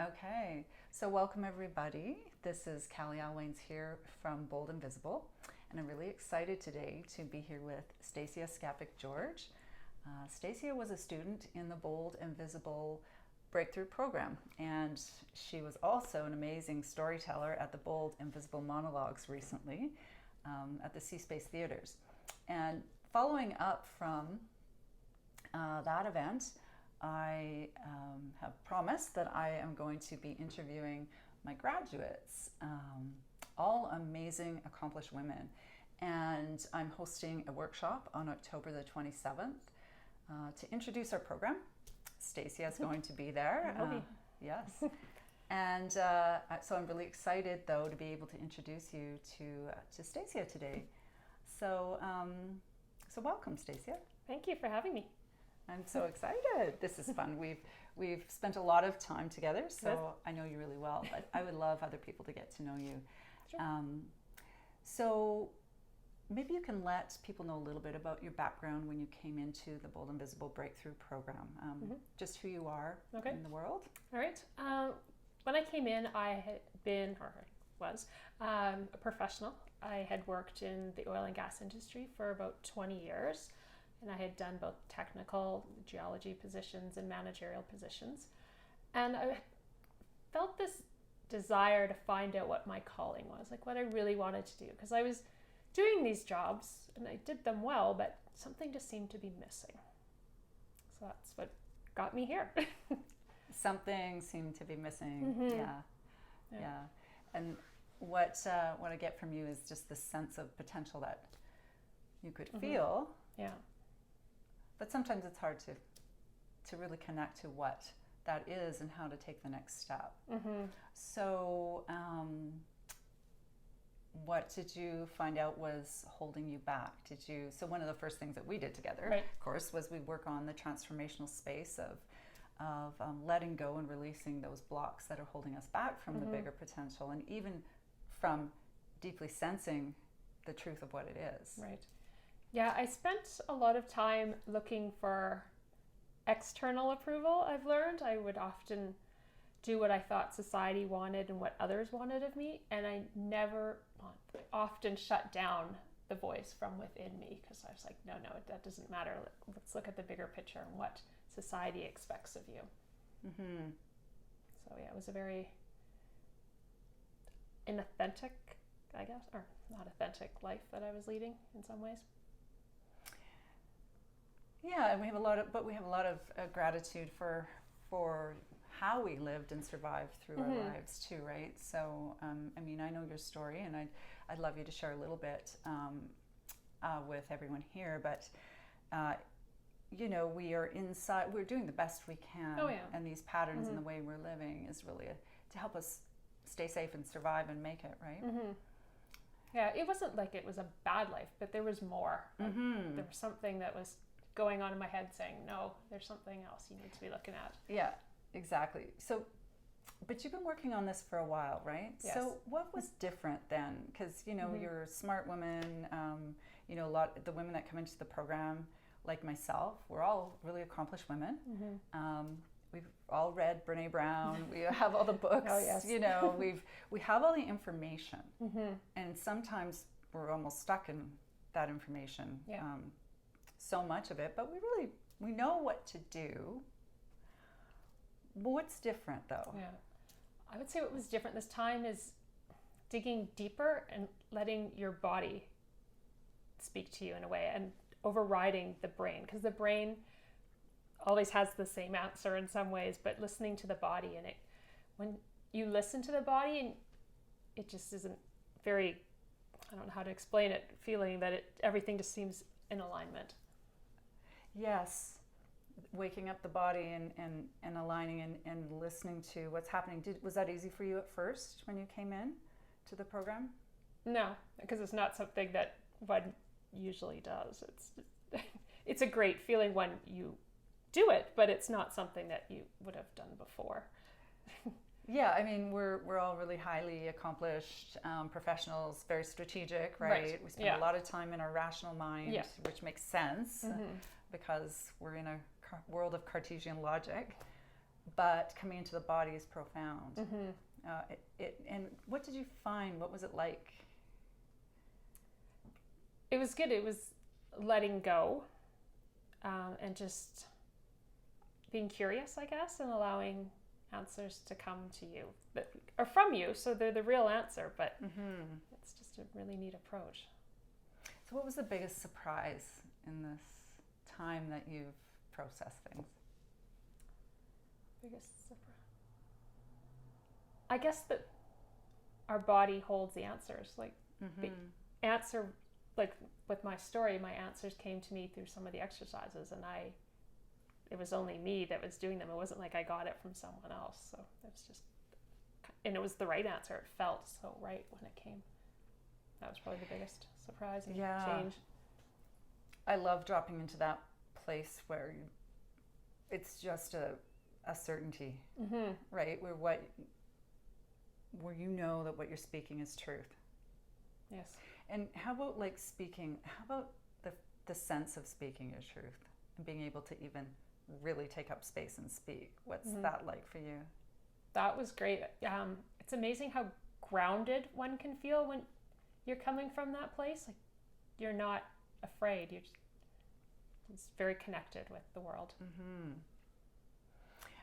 Okay, so welcome everybody. This is Callie Alwains here from Bold and Visible, and I'm really excited today to be here with Stacia Skappak George. Stacia was a student in the Bold and Visible Breakthrough Program, and she was also an amazing storyteller at the Bold and Visible Monologues recently at the C-Space Theaters. And following up from that event, I have promised that I am going to be interviewing my graduates, all amazing, accomplished women. And I'm hosting a workshop on October the 27th to introduce our program. Stacia is going to be there. Yes. And so I'm really excited, though, to be able to introduce you to Stacia today. So welcome, Stacia. Thank you for having me. I'm so excited. This is fun. We've spent a lot of time together, so I know you really well, but I would love other people to get to know you. Sure. So maybe you can let people know a little bit about your background when you came into the Bold and Visible Breakthrough Program, just who you are in the world. All right. When I came in, I had been, or was, a professional. I had worked in the oil and gas industry for about 20 years. And I had done both technical geology positions and managerial positions. And I felt this desire to find out what my calling was, like what I really wanted to do. Because I was doing these jobs and I did them well, but something just seemed to be missing. So that's what got me here. Something seemed to be missing. Mm-hmm. Yeah. And what I get from you is just the sense of potential that you could feel. Yeah. But sometimes it's hard to really connect to what that is and how to take the next step. Mm-hmm. So what did you find out was holding you back? So one of the first things that we did together, of course, was we work on the transformational space of letting go and releasing those blocks that are holding us back from the bigger potential, and even from deeply sensing the truth of what it is. Right. Yeah, I spent a lot of time looking for external approval, I've learned. I would often do what I thought society wanted and what others wanted of me, and I often shut down the voice from within me because I was like, no, that doesn't matter. Let's look at the bigger picture and what society expects of you. Mm-hmm. So yeah, it was a very inauthentic, I guess, or not authentic life that I was leading in some ways. Yeah, and we have a lot of gratitude for how we lived and survived through our lives too, right? So, I mean, I know your story, and I'd love you to share a little bit with everyone here. But we are inside. We're doing the best we can, and these patterns and the way we're living is really to help us stay safe and survive and make it, right? Mm-hmm. Yeah, it wasn't like it was a bad life, but there was more. Like, there was something that was going on in my head saying, no, there's something else you need to be looking at. Yeah, exactly. So, but you've been working on this for a while, right? Yes. So what was different then? Because, you're a smart woman, a lot of the women that come into the program, like myself, we're all really accomplished women. We've all read Brene Brown. We have all the books. Oh, yes. We have all the information. And sometimes we're almost stuck in that information. Yeah. So much of it, but we know what to do. What's different though? Yeah, I would say what was different this time is digging deeper and letting your body speak to you in a way, and overriding the brain, because the brain always has the same answer in some ways, but listening to the body, and when you listen to the body, and it just isn't very, I don't know how to explain it, feeling that everything just seems in alignment. Yes, waking up the body and aligning and listening to what's happening. Was that easy for you at first when you came in to the program? No, because it's not something that one usually does. It's a great feeling when you do it, but it's not something that you would have done before. Yeah, I mean, we're all really highly accomplished professionals, very strategic, right? We spend a lot of time in our rational mind, which makes sense because we're in a world of Cartesian logic. but coming into the body is profound. And what did you find? What was it like? It was good. It was letting go, and just being curious, I guess, and allowing answers to come to you that are from you, so they're the real answer, but it's just a really neat approach. So what was the biggest surprise in this time that you've processed things? Biggest surprise? I guess that our body holds the answers. Like the answer, like with my story, my answers came to me through some of the exercises, and it was only me that was doing them. It wasn't like I got it from someone else. So it was just, and it was the right answer. It felt so right when it came. That was probably the biggest surprise and change. I love dropping into that place where it's just a certainty, right? Where you know that what you're speaking is truth. Yes. And how about like speaking? How about the sense of speaking your truth and being able to even really take up space and speak? What's that like for you? That was great. It's amazing how grounded one can feel when you're coming from that place. Like you're not afraid. It's very connected with the world.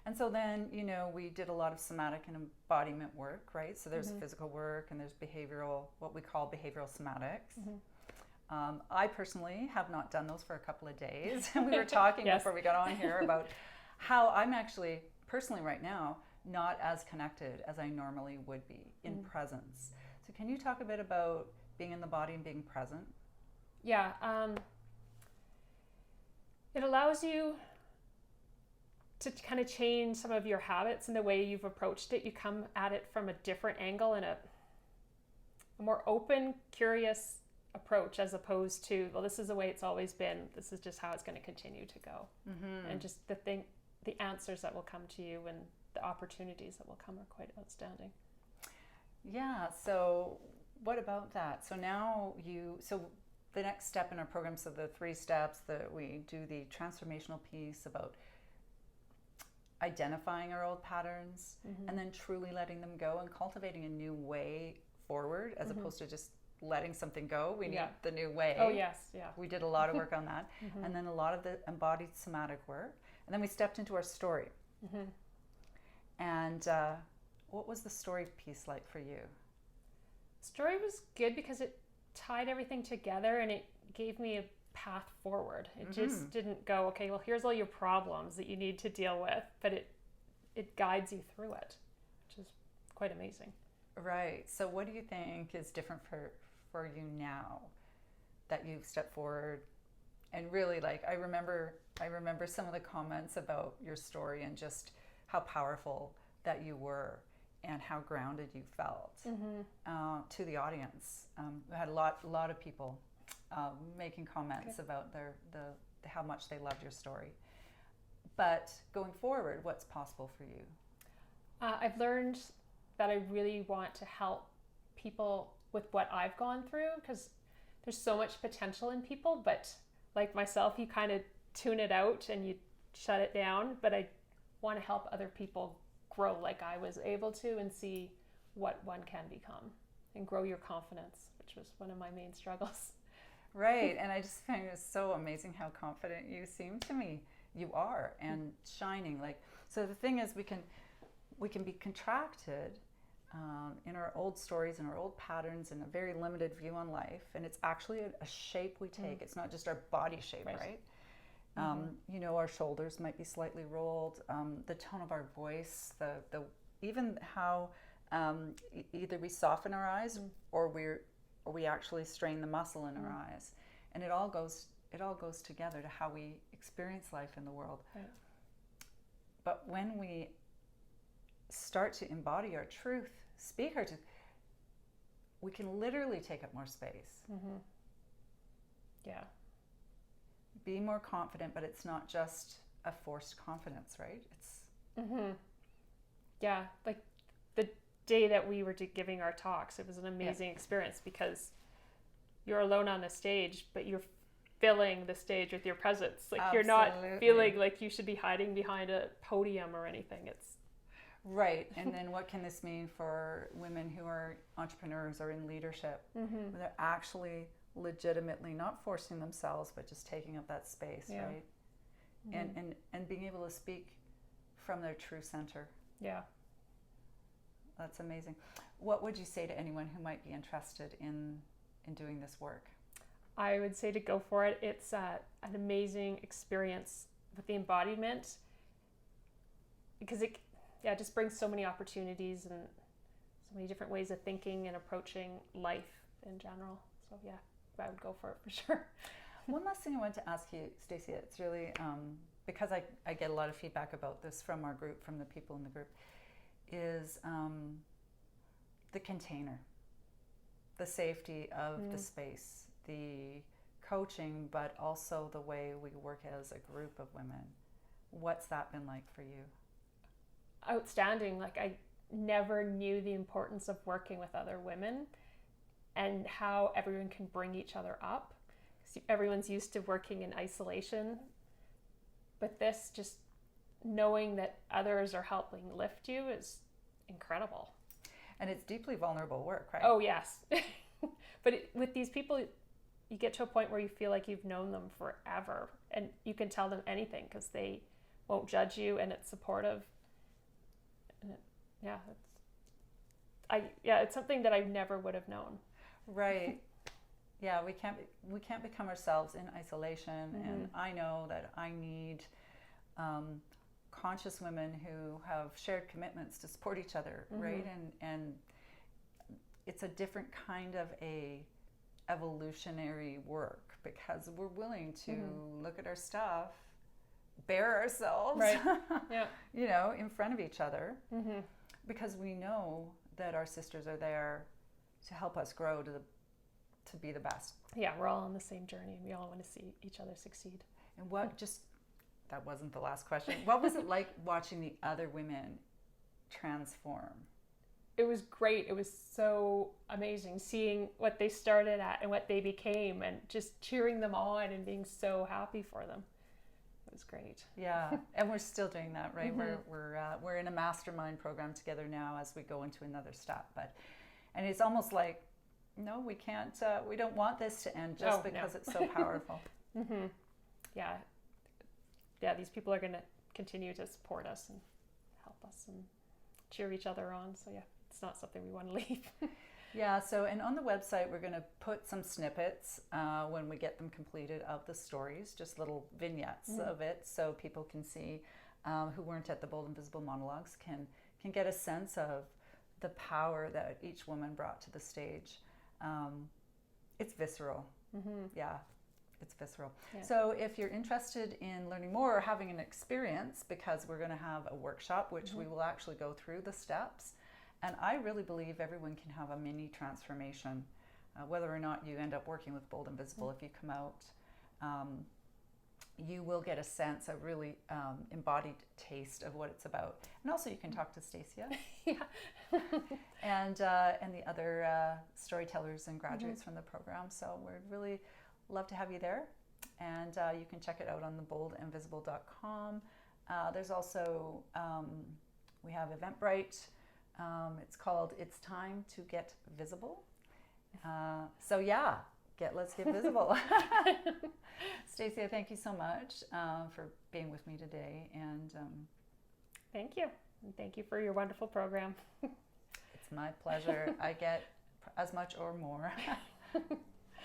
And so then, we did a lot of somatic and embodiment work, right? So there's physical work and there's behavioral, what we call behavioral somatics. I personally have not done those for a couple of days. And we were talking before we got on here about how I'm actually, personally right now, not as connected as I normally would be in presence. So can you talk a bit about being in the body and being present? Yeah. It allows you to kind of change some of your habits and the way you've approached it. You come at it from a different angle and a more open, curious approach, as opposed to, well, this is the way it's always been. This is just how it's going to continue to go. And just the answers that will come to you and the opportunities that will come are quite outstanding. Yeah. So what about that? So now the next step in our program, so the 3 steps that we do, the transformational piece about identifying our old patterns and then truly letting them go and cultivating a new way forward, as opposed to just letting something go. We need the new way. Oh yes, yeah. We did a lot of work on that. And then a lot of the embodied somatic work. And then we stepped into our story. And what was the story piece like for you? Story was good because it tied everything together and it gave me a path forward. It just didn't go, okay, well, here's all your problems that you need to deal with, but it guides you through it, which is quite amazing. Right. So what do you think is different for you now that you've stepped forward? And really, like, I remember some of the comments about your story and just how powerful that you were and how grounded you felt to the audience. We had a lot of people making comments about how much they loved your story. But going forward, what's possible for you? I've learned that I really want to help people with what I've gone through, because there's so much potential in people, but like myself, you kind of tune it out and you shut it down. But I want to help other people grow like I was able to and see what one can become and grow your confidence, which was one of my main struggles. Right. And I just find it so amazing how confident you seem to me. You are, and shining. Like, so the thing is, we can be contracted in our old stories and our old patterns and a very limited view on life, and it's actually a shape we take. It's not just our body shape, right? Our shoulders might be slightly rolled, the tone of our voice, the even how either we soften our eyes or we actually strain the muscle in our eyes, and it all goes together to how we experience life in the world. Right. But when we start to embody our truth, speak our truth, we can literally take up more space. Yeah. Be more confident, but it's not just a forced confidence, right? It's yeah, like the day that we were giving our talks, it was an amazing experience, because you're alone on the stage, but filling the stage with your presence. Like you're not Absolutely. feeling like you should be hiding behind a podium or anything. It's Right. And then what can this mean for women who are entrepreneurs or in leadership? Where they're actually legitimately not forcing themselves, but just taking up that space, right? And being able to speak from their true center. Yeah. That's amazing. What would you say to anyone who might be interested in doing this work? I would say to go for it. It's an amazing experience with the embodiment, because it just brings so many opportunities and so many different ways of thinking and approaching life in general. So yeah, I would go for it for sure. One last thing I wanted to ask you, Stacia, it's really, because I get a lot of feedback about this from our group, from the people in the group, is the container, the safety of the space, the coaching, but also the way we work as a group of women. What's that been like for you? Outstanding. Like I never knew the importance of working with other women and how everyone can bring each other up. Everyone's used to working in isolation, but this, just knowing that others are helping lift you, is incredible. And it's deeply vulnerable work, right? Oh yes. But with these people, you get to a point where you feel like you've known them forever, and you can tell them anything because they won't judge you, and it's supportive. And it's something that I never would have known. Right. Yeah, we can't become ourselves in isolation. And I know that I need conscious women who have shared commitments to support each other, right? And it's a different kind of a evolutionary work, because we're willing to look at our stuff, bare ourselves, right? Yeah. In front of each other, because we know that our sisters are there to help us grow to be the best. Yeah, we're all on the same journey, and we all want to see each other succeed. And that wasn't the last question. What was it like watching the other women transform? It was great. It was so amazing seeing what they started at and what they became, and just cheering them on and being so happy for them. It was great. Yeah, and we're still doing that, right? We're in a mastermind program together now as we go into another step. And it's almost like, no, we can't. We don't want this to end just because it's so powerful. Yeah. These people are going to continue to support us and help us and cheer each other on. So yeah, it's not something we want to leave. Yeah. So, and on the website, we're going to put some snippets when we get them completed of the stories, just little vignettes of it, so people can see, who weren't at the Bold and Visible monologues, can get a sense of the power that each woman brought to the stage. It's visceral. Yeah, it's visceral. Yeah. So if you're interested in learning more or having an experience, because we're going to have a workshop, which we will actually go through the steps. And I really believe everyone can have a mini transformation, whether or not you end up working with Bold and Visible. If you come out, you will get a sense, a really embodied taste of what it's about. And also you can talk to Stacia and the other storytellers and graduates from the program. So we'd really love to have you there. And you can check it out on theboldandvisible.com. There's also, we have Eventbrite. It's called It's Time to Get Visible. So yeah, let's get visible. Stacia, thank you so much for being with me today. And thank you. And thank you for your wonderful program. It's my pleasure. I get as much or more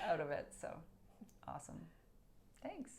out of it. So awesome. Thanks.